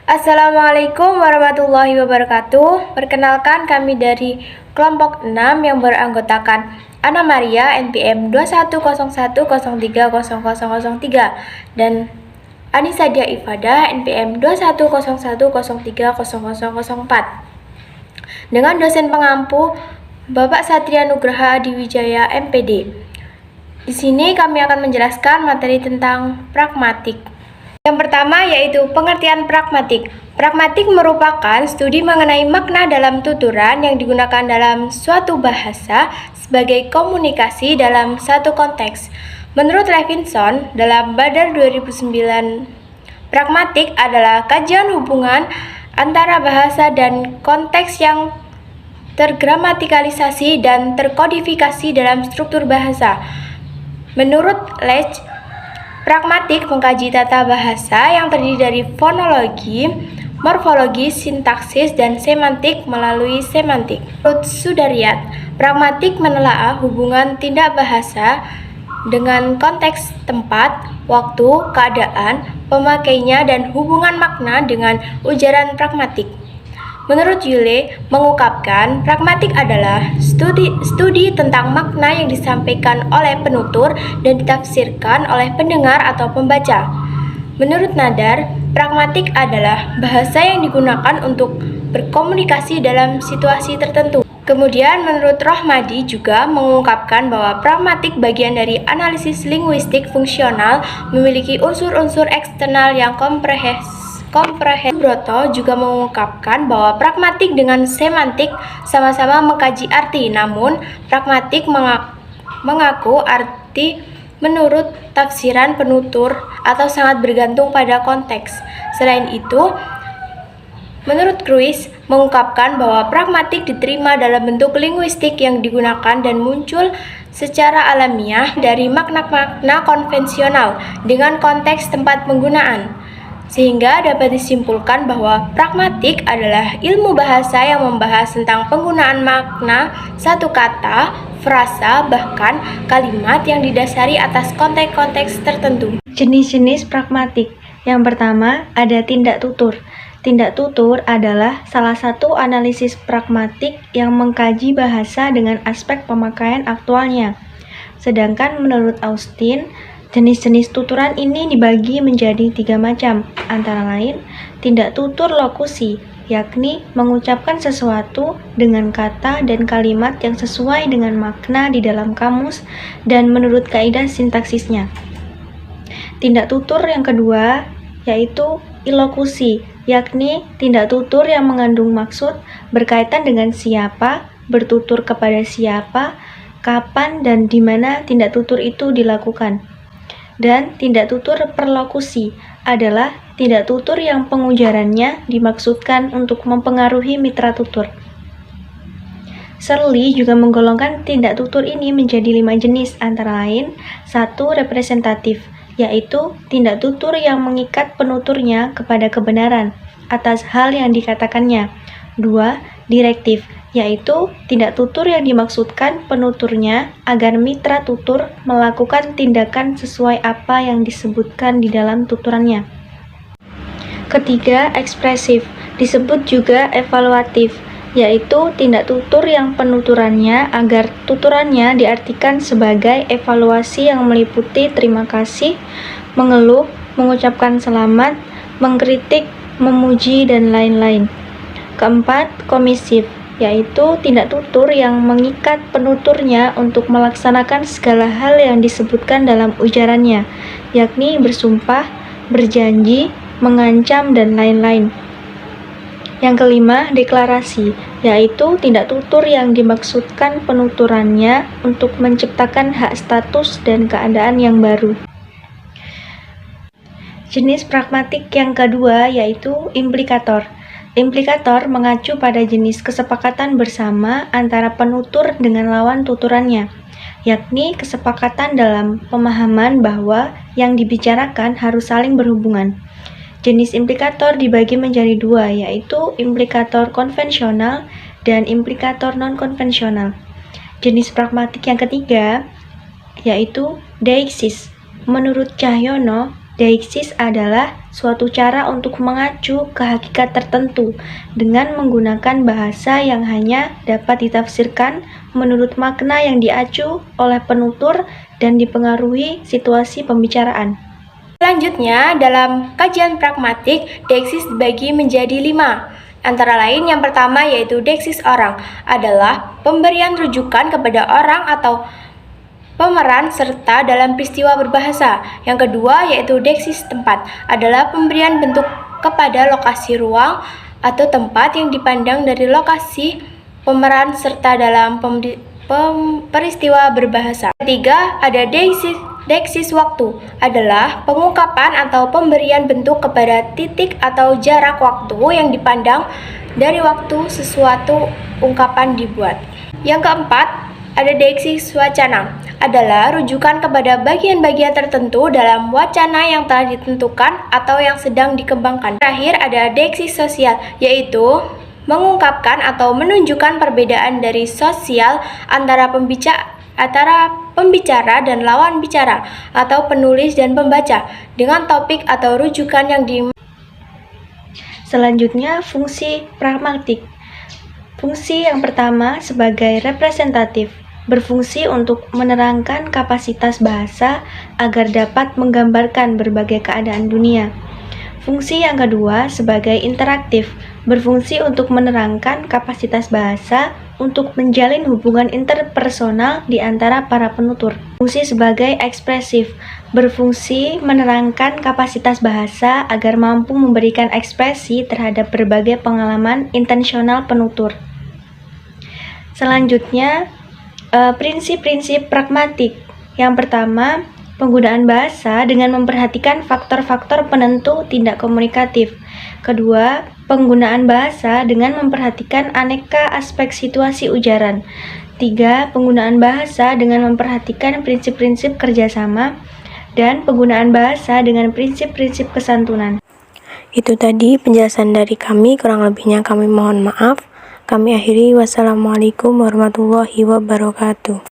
Assalamualaikum warahmatullahi wabarakatuh. Perkenalkan, kami dari kelompok 6 yang beranggotakan Ana Maria NPM 2101030003 dan Anissa Dia Ifadah NPM 2101030004 dengan dosen pengampu Bapak Satria Nugraha Adiwijaya MPD. Di sini kami akan menjelaskan materi tentang pragmatik. Yang pertama yaitu pengertian pragmatik. Pragmatik merupakan studi mengenai makna dalam tuturan yang digunakan dalam suatu bahasa sebagai komunikasi dalam satu konteks. Menurut Levinson dalam Badar 2009, pragmatik adalah kajian hubungan antara bahasa dan konteks yang tergramatikalisasi dan terkodifikasi dalam struktur bahasa. Menurut Lech, pragmatik mengkaji tata bahasa yang terdiri dari fonologi, morfologi, sintaksis, dan semantik melalui semantik. Menurut Sudaryat, pragmatik menelaah hubungan tindak bahasa dengan konteks tempat, waktu, keadaan, pemakainya, dan hubungan makna dengan ujaran pragmatik. Menurut Yule, mengungkapkan pragmatik adalah studi tentang makna yang disampaikan oleh penutur dan ditafsirkan oleh pendengar atau pembaca. Menurut Nadar, pragmatik adalah bahasa yang digunakan untuk berkomunikasi dalam situasi tertentu. Kemudian menurut Rohmadi juga mengungkapkan bahwa pragmatik bagian dari analisis linguistik fungsional memiliki unsur-unsur eksternal yang komprehensif. Broto juga mengungkapkan bahwa pragmatik dengan semantik sama-sama mengkaji arti, namun pragmatik mengaku arti menurut tafsiran penutur atau sangat bergantung pada konteks. Selain itu, menurut Kruis mengungkapkan bahwa pragmatik diterima dalam bentuk linguistik yang digunakan dan muncul secara alamiah dari makna-makna konvensional dengan konteks tempat penggunaan. Sehingga dapat disimpulkan bahwa pragmatik adalah ilmu bahasa yang membahas tentang penggunaan makna satu kata, frasa, bahkan kalimat yang didasari atas konteks-konteks tertentu. Jenis-jenis pragmatik. Yang pertama, ada tindak tutur. Tindak tutur adalah salah satu analisis pragmatik yang mengkaji bahasa dengan aspek pemakaian aktualnya. Sedangkan menurut Austin, jenis-jenis tuturan ini dibagi menjadi 3 macam, antara lain tindak tutur lokusi, yakni mengucapkan sesuatu dengan kata dan kalimat yang sesuai dengan makna di dalam kamus dan menurut kaidah sintaksisnya. Tindak tutur yang kedua yaitu ilokusi, yakni tindak tutur yang mengandung maksud berkaitan dengan siapa, bertutur kepada siapa, kapan, dan di mana tindak tutur itu dilakukan. Dan tindak tutur perlokusi adalah tindak tutur yang pengujarannya dimaksudkan untuk mempengaruhi mitra tutur. Searle juga menggolongkan tindak tutur ini menjadi 5 jenis, antara lain 1. Representatif, yaitu tindak tutur yang mengikat penuturnya kepada kebenaran atas hal yang dikatakannya. 2. Direktif, yaitu tindak tutur yang dimaksudkan penuturnya agar mitra tutur melakukan tindakan sesuai apa yang disebutkan di dalam tuturannya. Ketiga, ekspresif, disebut juga evaluatif, yaitu tindak tutur yang penuturannya agar tuturannya diartikan sebagai evaluasi yang meliputi terima kasih, mengeluh, mengucapkan selamat, mengkritik, memuji, dan lain-lain. Keempat, komisif, yaitu tindak tutur yang mengikat penuturnya untuk melaksanakan segala hal yang disebutkan dalam ujarannya, yakni bersumpah, berjanji, mengancam, dan lain-lain. Yang kelima, deklarasi, yaitu tindak tutur yang dimaksudkan penuturannya untuk menciptakan hak status dan keadaan yang baru. Jenis pragmatik yang kedua yaitu implikator. Implikator mengacu pada jenis kesepakatan bersama antara penutur dengan lawan tuturannya, yakni kesepakatan dalam pemahaman bahwa yang dibicarakan harus saling berhubungan. Jenis implikator dibagi menjadi 2, yaitu implikator konvensional dan implikator non-konvensional. Jenis pragmatik yang ketiga yaitu deixis. Menurut Cahyono, Deixis adalah suatu cara untuk mengacu ke hakikat tertentu dengan menggunakan bahasa yang hanya dapat ditafsirkan menurut makna yang diacu oleh penutur dan dipengaruhi situasi pembicaraan. Selanjutnya, dalam kajian pragmatik, deksis dibagi menjadi 5. Antara lain, yang pertama yaitu deksis orang adalah pemberian rujukan kepada orang atau pemeran serta dalam peristiwa berbahasa. Yang kedua yaitu deksis tempat adalah pemberian bentuk kepada lokasi ruang atau tempat yang dipandang dari lokasi pemeran serta dalam peristiwa berbahasa. Ketiga ada deksis waktu adalah pengungkapan atau pemberian bentuk kepada titik atau jarak waktu yang dipandang dari waktu sesuatu ungkapan dibuat. Yang keempat ada deksis wacana adalah rujukan kepada bagian-bagian tertentu dalam wacana yang telah ditentukan atau yang sedang dikembangkan. Terakhir ada deksis sosial, yaitu mengungkapkan atau menunjukkan perbedaan dari sosial antara pembicara dan lawan bicara atau penulis dan pembaca dengan topik atau rujukan yang Selanjutnya, fungsi pragmatik. Fungsi yang pertama sebagai representatif, berfungsi untuk menerangkan kapasitas bahasa agar dapat menggambarkan berbagai keadaan dunia. Fungsi yang kedua sebagai interaktif, berfungsi untuk menerangkan kapasitas bahasa untuk menjalin hubungan interpersonal di antara para penutur. Fungsi sebagai ekspresif, berfungsi menerangkan kapasitas bahasa agar mampu memberikan ekspresi terhadap berbagai pengalaman intensional penutur. Selanjutnya, prinsip-prinsip pragmatik. Yang pertama, penggunaan bahasa dengan memperhatikan faktor-faktor penentu tindak komunikatif. Kedua, penggunaan bahasa dengan memperhatikan aneka aspek situasi ujaran. 3. Penggunaan bahasa dengan memperhatikan prinsip-prinsip kerjasama. Dan penggunaan bahasa dengan prinsip-prinsip kesantunan. Itu tadi penjelasan dari kami, kurang lebihnya kami mohon maaf. Kami akhiri, wassalamualaikum warahmatullahi wabarakatuh.